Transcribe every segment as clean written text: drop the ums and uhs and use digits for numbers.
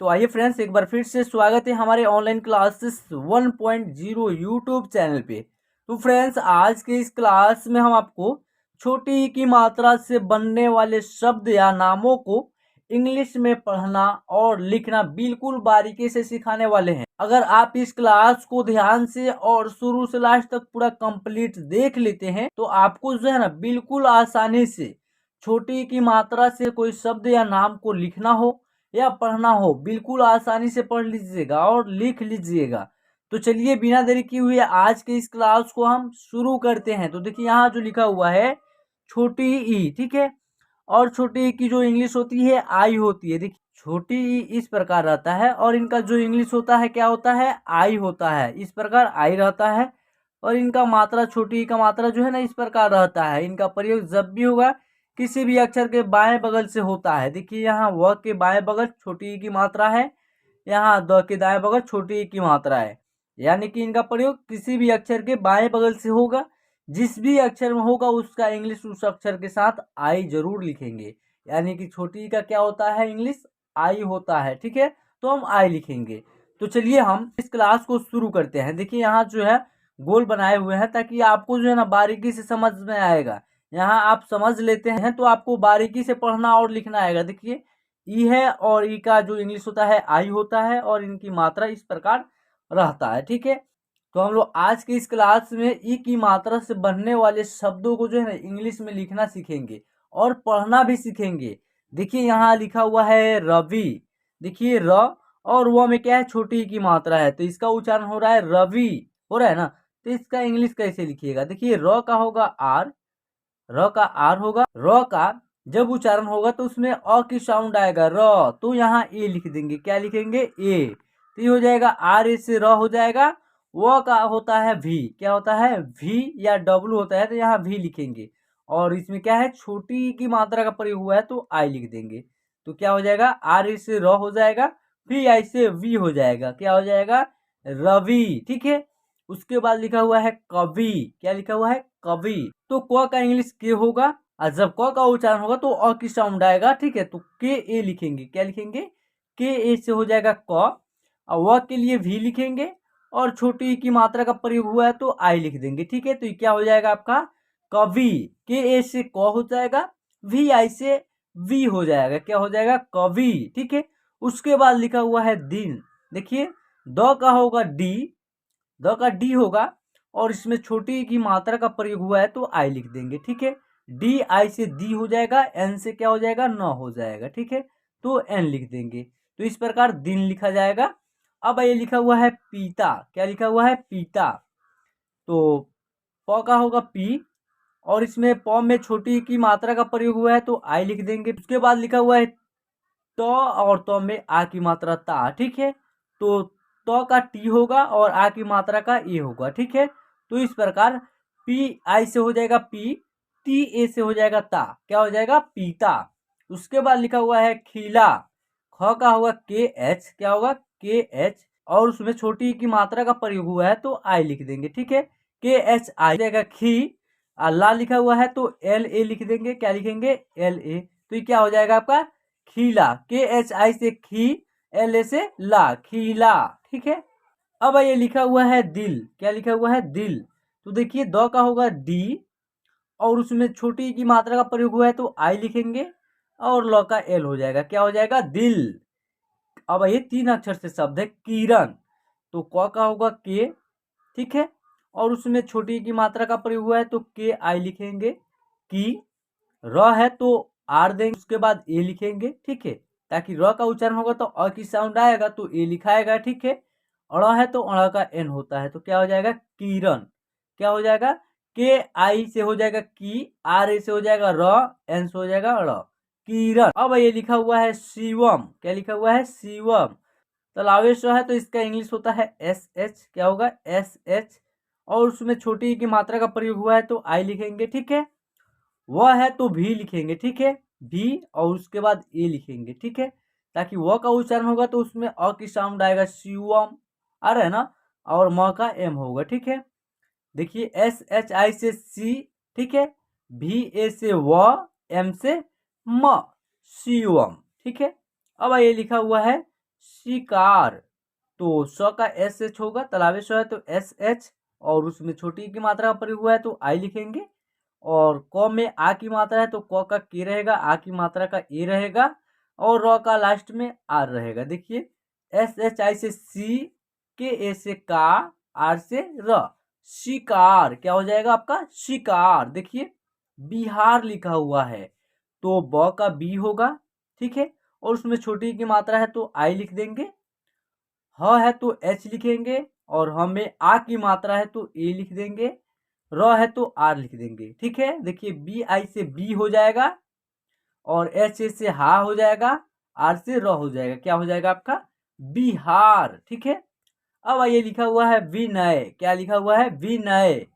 तो आइए फ्रेंड्स, एक बार फिर से स्वागत है हमारे ऑनलाइन क्लासेस 1.0 यूट्यूब चैनल पे। तो फ्रेंड्स, आज के इस क्लास में हम आपको छोटी ई की मात्रा से बनने वाले शब्द या नामों को इंग्लिश में पढ़ना और लिखना बिल्कुल बारीकी से सिखाने वाले हैं। अगर आप इस क्लास को ध्यान से और शुरू से लास्ट तक पूरा कंप्लीट देख लेते हैं तो आपको जो है ना बिल्कुल आसानी से छोटी ई की मात्रा से कोई शब्द या नाम को लिखना हो या पढ़ना हो, बिल्कुल आसानी से पढ़ लीजिएगा और लिख लीजिएगा। तो चलिए बिना देरी किए हुए आज के इस क्लास को हम शुरू करते हैं। तो देखिए यहाँ जो लिखा हुआ है छोटी ई, ठीक है। और छोटी ई की जो इंग्लिश होती है आई होती है। देखिए छोटी ई इस प्रकार रहता है और इनका जो इंग्लिश होता है क्या होता है, आई होता है। इस प्रकार आई रहता है और इनका मात्रा छोटी ई का मात्रा जो है ना इस प्रकार रहता है। इनका प्रयोग जब भी होगा किसी भी अक्षर के बाएं बगल से होता है। देखिए यहाँ व के बाएं बगल छोटी ई की मात्रा है, यहाँ द के दाएं बगल छोटी ई की मात्रा है। यानी कि इनका प्रयोग किसी भी अक्षर के बाएं बगल से होगा। जिस भी अक्षर में होगा उसका इंग्लिश उस अक्षर के साथ आई जरूर लिखेंगे। यानी कि छोटी ई का क्या होता है, इंग्लिश आई होता है, ठीक है। तो हम आई लिखेंगे। तो चलिए हम इस क्लास को शुरू करते हैं। देखिए यहाँ जो है गोल बनाए हुए हैं ताकि आपको जो है ना बारीकी से समझ में आएगा। यहाँ आप समझ लेते हैं तो आपको बारीकी से पढ़ना और लिखना आएगा। देखिए ई है और ई का जो इंग्लिश होता है आई होता है और इनकी मात्रा इस प्रकार रहता है, ठीक है। तो हम लोग आज के इस क्लास में ई की मात्रा से बनने वाले शब्दों को जो है ना इंग्लिश में लिखना सीखेंगे और पढ़ना भी सीखेंगे। देखिए यहाँ लिखा हुआ है रवि। देखिए र और वो में क्या है, छोटी ई की मात्रा है तो इसका उच्चारण हो रहा है रवि, हो रहा है ना। तो इसका इंग्लिश कैसे लिखिएगा, देखिए र का होगा आर, र का आर होगा। र का जब उच्चारण होगा तो उसमें अ की साउंड आएगा र, तो यहाँ ए लिख देंगे। क्या लिखेंगे, ए। तो ये हो जाएगा आर ए से र हो जाएगा। वो का होता है वी, क्या होता है वी या डब्लू होता है तो यहाँ वी लिखेंगे। और इसमें क्या है छोटी की मात्रा का प्रयोग हुआ है तो आई लिख देंगे। तो क्या हो जाएगा आर ए से र हो जाएगा, वी आई से वी हो जाएगा। क्या हो जाएगा रवि, ठीक है। उसके बाद लिखा हुआ है कवि। क्या लिखा हुआ है कवि। तो क का इंग्लिश के होगा और जब क का उच्चारण होगा तो अ की साउंड आएगा, ठीक है। तो के ए लिखेंगे। क्या लिखेंगे, के ए से हो जाएगा क, और व के लिए भी लिखेंगे और छोटी की मात्रा का प्रयोग हुआ है तो आई लिख देंगे, ठीक है। तो ये क्या हो जाएगा आपका कवि। के ए से क हो जाएगा, वी आई से वी हो जाएगा। क्या हो जाएगा कवि, ठीक है। उसके बाद लिखा हुआ है दिन। देखिए द का होगा डी, द का डी होगा और इसमें छोटी की मात्रा का प्रयोग हुआ है तो आई लिख देंगे, ठीक है। डी आई से दी हो जाएगा, एन से क्या हो जाएगा न हो जाएगा, ठीक है। तो एन लिख देंगे। तो इस प्रकार दिन लिखा जाएगा। अब ये लिखा हुआ है पीता। क्या लिखा हुआ है पीता। तो प का होगा पी और इसमें प में छोटी की मात्रा का प्रयोग हुआ है तो आई लिख देंगे। उसके बाद लिखा हुआ है तो और तो में आ की मात्रा ता, ठीक है। तो तो का टी होगा और आ की मात्रा का ए होगा, ठीक है। तो इस प्रकार पी आई से हो जाएगा पी, टी ए से हो जाएगा ता। क्या हो जाएगा पीता। उसके बाद लिखा हुआ है खिला। ख का होगा के एच, क्या होगा के एच और उसमें छोटी की मात्रा का प्रयोग हुआ है तो आई लिख देंगे, ठीक है। के एच आई जाएगा खी। ला लिखा हुआ है तो एल ए लिख देंगे। क्या लिखेंगे एल ए। तो ये क्या हो जाएगा आपका खीला। के एच आई से खी, एल ए से ला, खीला, ठीक है। अब ये लिखा हुआ है दिल। क्या लिखा हुआ है दिल। तो देखिए द का होगा डी और उसमें छोटी की मात्रा का प्रयोग हुआ है तो आई लिखेंगे और ल का एल हो जाएगा। क्या हो जाएगा दिल। अब ये तीन अक्षर से शब्द है किरण। तो क का होगा के, ठीक है। और उसमें छोटी की मात्रा का प्रयोग हुआ है तो के आई लिखेंगे की। र है तो आर देंगे, उसके बाद ए लिखेंगे, ठीक है। ताकि र का उच्चारण होगा तो अ की साउंड आएगा तो ए लिखाएगा, ठीक है। अड़ है तो अड़ का एन होता है तो क्या हो जाएगा किरण। क्या हो जाएगा के आई से हो जाएगा की, आर ए से हो जाएगा र, एन से हो जाएगा अड़, किरण। अब ये लिखा हुआ है शिवम। क्या लिखा हुआ है शिवम। तलावेश है तो इसका इंग्लिश होता है एस एच। क्या होगा एस एच और उसमें छोटी की मात्रा का प्रयोग हुआ है तो आई लिखेंगे, ठीक है। वह है तो भी लिखेंगे, ठीक है। भी और उसके बाद ए लिखेंगे, ठीक है। ताकि वह का उच्चारण होगा तो उसमें अ की साउंड आएगा शिवम, आ रहा है ना। और म का एम होगा, ठीक है। देखिए एस एच आई से सी, ठीक है। भी ए से व, एम से म, शिवम, ठीक है। अब ये लिखा हुआ है शिकार, तो स का एस एच होगा, तालाबे स है तो एस एच, और उसमें छोटी की मात्रा का प्रयोग हुआ है तो आई लिखेंगे। और क में आ की मात्रा है तो क का के रहेगा, आ की मात्रा का ए रहेगा, और र का लास्ट में आर रहेगा। देखिए एस एच आई से सी, के ए से का, आर से र, शिकार क्या हो जाएगा आपका, शिकार। देखिए बिहार लिखा हुआ है तो ब का बी होगा, ठीक है, और उसमें छोटी की मात्रा है तो आई लिख देंगे। ह है तो एच लिखेंगे, और ह में आ की मात्रा है तो ए लिख देंगे, र है तो आर लिख देंगे, ठीक है। देखिए बी आई से बी हो जाएगा, और एच ए से हा हो जाएगा, आर से र हो जाएगा, क्या हो जाएगा आपका, बिहार, ठीक है। अब आइए लिखा हुआ है विनय, क्या लिखा हुआ है, विनय,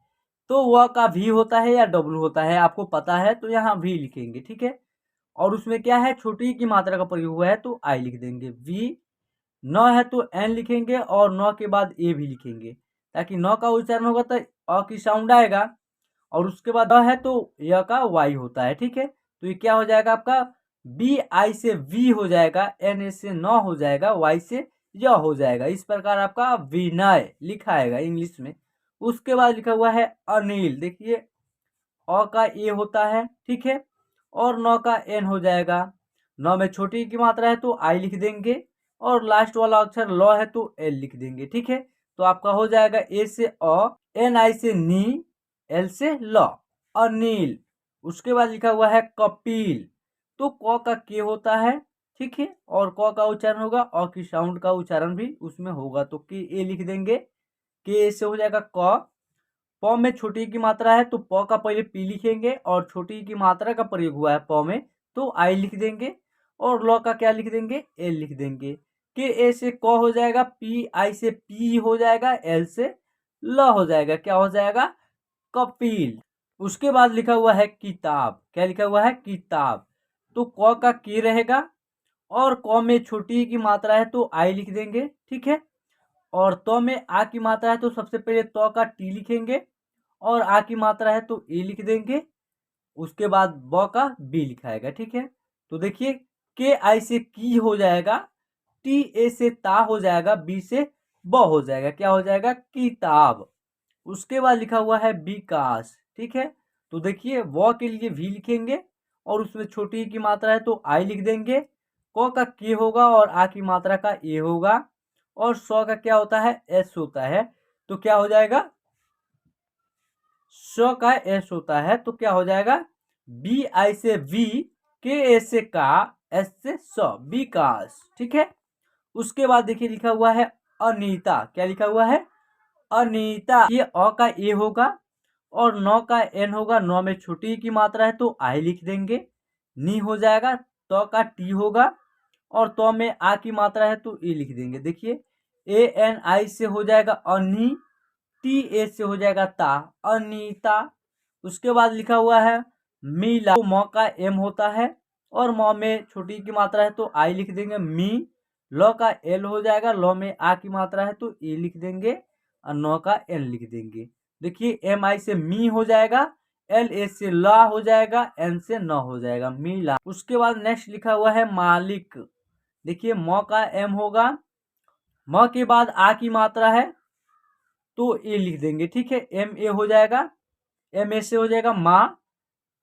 तो वह का भी होता है या डब्लू होता है आपको पता है, तो यहाँ भी लिखेंगे, ठीक है। और उसमें क्या है, छोटी की मात्रा का प्रयोग हुआ है तो आई लिख देंगे। वी, न है तो एन लिखेंगे, और न के बाद ए भी लिखेंगे, ताकि न का उच्चारण होगा तो अ की साउंड आएगा, और उसके बाद अ है तो य का वाई होता है, ठीक है। तो ये क्या हो जाएगा आपका, बी आई से वी हो जाएगा, एन ए से न हो जाएगा, वाई से य हो जाएगा। इस प्रकार आपका विनय लिखा आएगा इंग्लिश में। उसके बाद लिखा हुआ है अनिल, देखिए अ का ए होता है, ठीक है, और न का एन हो जाएगा। न में छोटी की मात्रा है तो आई लिख देंगे, और लास्ट वाला अक्षर ल है तो एल लिख देंगे, ठीक है। तो आपका हो जाएगा ए से अ, एन आई से नी, एल से ल, अनिल। उसके बाद लिखा हुआ है कपिल, तो क का के होता है, ठीक है, और क का उच्चारण होगा, अ की साउंड का उच्चारण भी उसमें होगा, तो के ए लिख देंगे। के से हो जाएगा क, प में छोटी की मात्रा है तो प का पहले पी लिखेंगे, और छोटी की मात्रा का प्रयोग हुआ है प में तो आई लिख देंगे, और ल का क्या लिख देंगे, एल लिख देंगे। के ए से क हो जाएगा, पी आई से पी हो जाएगा, एल से ल हो जाएगा, क्या हो जाएगा, कपिल। उसके बाद लिखा हुआ है किताब, क्या लिखा हुआ है, किताब, तो क का के रहेगा, और क में छोटी की मात्रा है तो आई लिख देंगे, ठीक है। और त में आ की मात्रा है तो सबसे पहले त का टी लिखेंगे, और आ की मात्रा है तो ए लिख देंगे। उसके बाद ब का बी लिखाएगा, ठीक है। तो देखिए के आई से की हो जाएगा, टी ए से ता हो जाएगा, बी से ब हो जाएगा, क्या हो जाएगा, किताब। उसके बाद लिखा हुआ है विकास, ठीक है। तो देखिए व के लिए भी लिखेंगे, और उसमें छोटी की मात्रा है तो आई लिख देंगे। क का के होगा, और आ की मात्रा का ए होगा, और स का क्या होता है, एस होता है, तो क्या हो जाएगा, स का एस होता है, तो क्या हो जाएगा, बी आई से वी, के ए से का, एस से स, विकास, ठीक है। उसके बाद देखिए लिखा हुआ है अनीता, क्या लिखा हुआ है, अनीता। ये अ का ए होगा, और न का एन होगा, न में छोटी की मात्रा है तो आई लिख देंगे, नी हो जाएगा, त का टी होगा, और त में आ की मात्रा है तो ए लिख देंगे। देखिए ए एन आई से हो जाएगा अनी, टी ए से हो जाएगा ता, अनीता। उसके बाद लिखा हुआ है मीला, तो म का एम होता है, और म में छोटी की मात्रा है तो आई लिख देंगे, मी। ल का एल हो जाएगा, ल में आ की मात्रा है तो ए लिख देंगे, और न का एन लिख देंगे। देखिए एम आई से मी हो जाएगा, एल ए से ला हो जाएगा, एन से न हो जाएगा, मीला। उसके बाद नेक्स्ट लिखा हुआ है मालिक। देखिए म का एम होगा, म के बाद आ की मात्रा है तो ए लिख देंगे, ठीक है, एम ए हो जाएगा, एम ए से हो जाएगा माँ।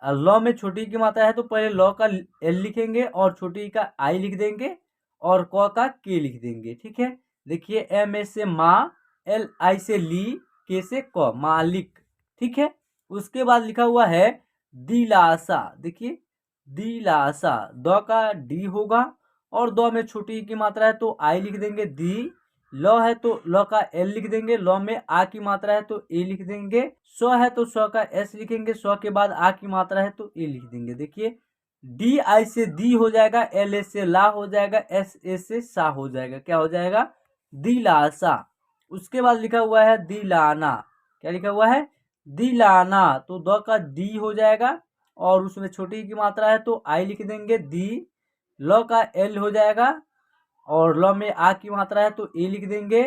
ल में छोटी की मात्रा है तो पहले ल का एल लिखेंगे, और छोटी का आई लिख देंगे, और क का के लिख देंगे, ठीक है। देखिए एम ए से माँ, एल आई से ली, के से क, मालिक, ठीक है। उसके बाद लिखा हुआ है दिलासा। देखिए दिलासा, द का डी होगा, और द में छोटी की मात्रा है तो आई लिख देंगे, दी। ल है तो ल का एल लिख देंगे, ल में आ की मात्रा है तो ए लिख देंगे। स है तो स का एस लिखेंगे, स के बाद आ की मात्रा है तो ए लिख देंगे। देखिए डी आई से दी हो जाएगा, एल ए से ला हो जाएगा, एस ए से सा हो जाएगा, क्या हो जाएगा, दिलासा। उसके बाद लिखा हुआ है दिलाना, क्या लिखा हुआ है, दिलाना, तो द का डी हो जाएगा, और उसमें छोटी की मात्रा है तो आई लिख देंगे, दी। ल का एल हो जाएगा, और ल में आ की मात्रा है तो ए लिख देंगे,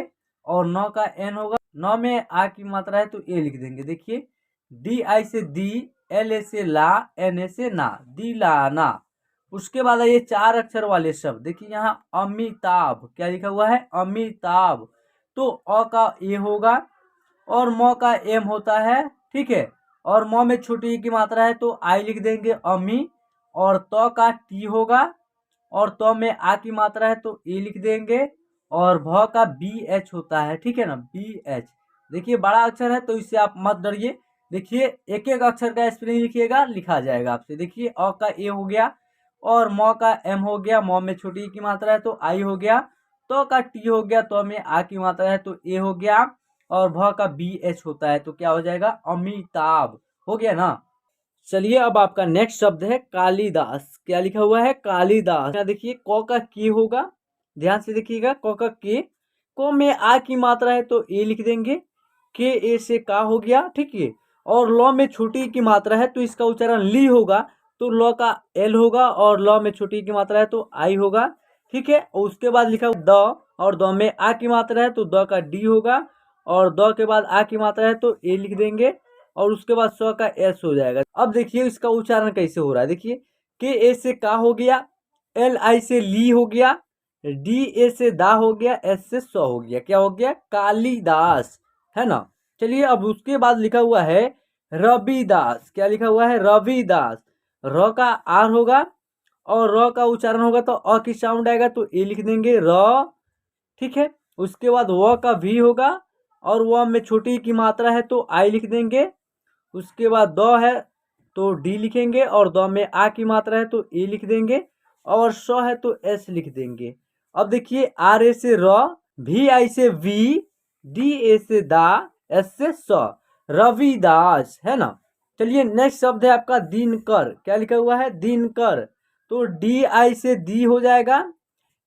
और न का एन होगा, न में आ की मात्रा है तो ए लिख देंगे। देखिए डी आई से दी, एल ए से ला, एन ए से ना, दिलाना। उसके बाद ये 4 अक्षर वाले शब्द, देखिए यहाँ अमिताभ, क्या लिखा हुआ है, अमिताभ। तो अ का ए होगा और म का एम होता है, ठीक है। और म में छोटी ई की मात्रा है तो आई लिख देंगे अमी। और त का टी होगा और त में आ की मात्रा है तो ए लिख देंगे। और भ का बी एच होता है, ठीक है ना, बी एच। देखिए बड़ा अक्षर है तो इससे आप मत डरिए। देखिए एक एक अक्षर का स्पेलिंग लिखिएगा, लिखा जाएगा आपसे। देखिए अ का ए हो गया और म का एम हो गया, म में छोटी ई की मात्रा है तो आई हो गया। तो का टी हो गया, तो में आ की मात्रा है तो ए हो गया। और भ का बी एच होता है तो क्या हो जाएगा, अमिताभ। हो गया ना। चलिए अब आपका नेक्स्ट शब्द है कालिदास। क्या लिखा हुआ है, कालिदास। यहाँ देखिए क का के होगा, ध्यान से देखिएगा, क का के। को में आ की मात्रा है तो ए लिख देंगे, के ए से का हो गया, ठीक है। और ल में छोटी की मात्रा है तो इसका उच्चारण ली होगा, तो ल का एल होगा और ल में छोटी की मात्रा है तो आई होगा, ठीक है। और उसके बाद लिखा द, और द में आ की मात्रा है तो द का डी होगा। और द के बाद आ की मात्रा है तो ए लिख देंगे और उसके बाद स का एस हो जाएगा। अब देखिए इसका उच्चारण कैसे हो रहा है। देखिए के ए से का हो गया, एल आई से ली हो गया, डी ए से दा हो गया, एस से स हो गया, क्या हो गया, कालिदास, है ना। चलिए अब उसके बाद लिखा हुआ है रविदास। क्या लिखा हुआ है, रविदास। र का आर होगा और र का उच्चारण होगा तो अ की साउंड आएगा तो ए लिख देंगे र, ठीक है। उसके बाद व का भी होगा और व में छोटी की मात्रा है तो आई लिख देंगे। उसके बाद द है तो डी लिखेंगे और द में आ की मात्रा है तो ए लिख देंगे और स है तो एस लिख देंगे। अब देखिए आर ए से र, भी आई से वी, डी ए से दा, एस से स, रविदास, है ना। चलिए नेक्स्ट शब्द है आपका दिनकर। क्या लिखा हुआ है, दिनकर। तो डी आई से दी हो जाएगा,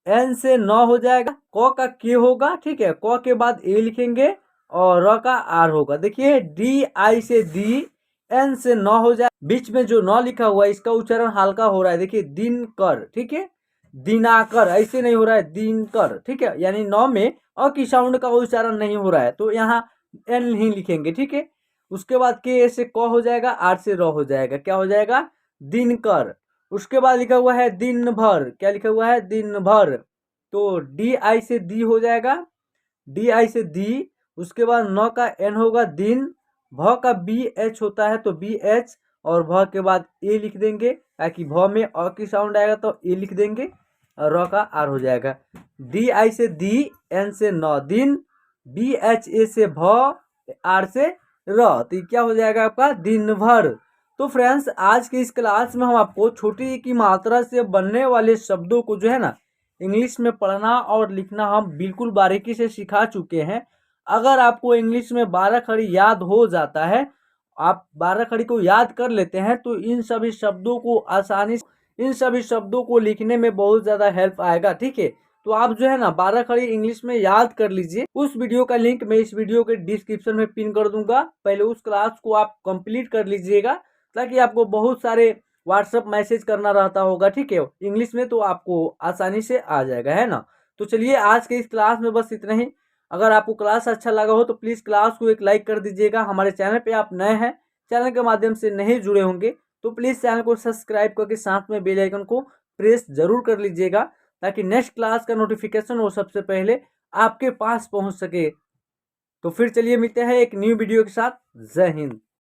एन से न हो जाएगा, क का के होगा, ठीक है। क के बाद ए लिखेंगे और र का आर होगा। देखिए डी आई से दी, एन से न हो जाए, बीच में जो न लिखा हुआ है इसका उच्चारण हल्का हो रहा है। देखिए दिनकर, ठीक है, दिनाकर ऐसे नहीं हो रहा है, दिनकर, ठीक है। यानी न में अ की साउंड का उच्चारण नहीं हो रहा है तो यहाँ एन ही लिखेंगे, ठीक है। उसके बाद के से क हो जाएगा, आर से र हो जाएगा, क्या हो जाएगा, दिनकर। उसके बाद लिखा हुआ है दिन भर। क्या लिखा हुआ है, दिन भर। तो डी आई से दी हो जाएगा, डी आई से दी। उसके बाद न का एन होगा, दिन। भ का बी एच होता है तो बी एच और भ के बाद ए लिख देंगे, ताकि भ में अ की साउंड आएगा तो ए लिख देंगे और र का आर हो जाएगा। डी आई से दी, एन से न, दिन। बी एच ए से भ, आर से र, तो क्या हो जाएगा आपका, दिन भर। तो फ्रेंड्स आज के इस क्लास में हम आपको छोटी की मात्रा से बनने वाले शब्दों को जो है ना इंग्लिश में पढ़ना और लिखना हम बिल्कुल बारीकी से सिखा चुके हैं। अगर आपको इंग्लिश में 12 खड़ी याद हो जाता है, आप 12 खड़ी को याद कर लेते हैं तो इन सभी शब्दों को आसानी से, इन सभी शब्दों को लिखने में बहुत ज़्यादा हेल्प आएगा, ठीक है। तो आप जो है ना 12 खड़ी इंग्लिश में याद कर लीजिए। उस वीडियो का लिंक मैं इस वीडियो के डिस्क्रिप्शन में पिन कर दूंगा। पहले उस क्लास को आप कंप्लीट कर लीजिएगा ताकि आपको बहुत सारे व्हाट्सअप मैसेज करना रहता होगा, ठीक है, इंग्लिश में, तो आपको आसानी से आ जाएगा, है ना। तो चलिए आज के इस क्लास में बस इतना ही। अगर आपको क्लास अच्छा लगा हो तो प्लीज़ क्लास को एक लाइक कर दीजिएगा। हमारे चैनल पे आप नए हैं, चैनल के माध्यम से नहीं जुड़े होंगे तो प्लीज़ चैनल को सब्सक्राइब करके साथ में बेल आइकन को प्रेस जरूर कर लीजिएगा ताकि नेक्स्ट क्लास का नोटिफिकेशन वो सबसे पहले आपके पास पहुंच सके। तो फिर चलिए मिलते हैं एक न्यू वीडियो के साथ। जय हिंद।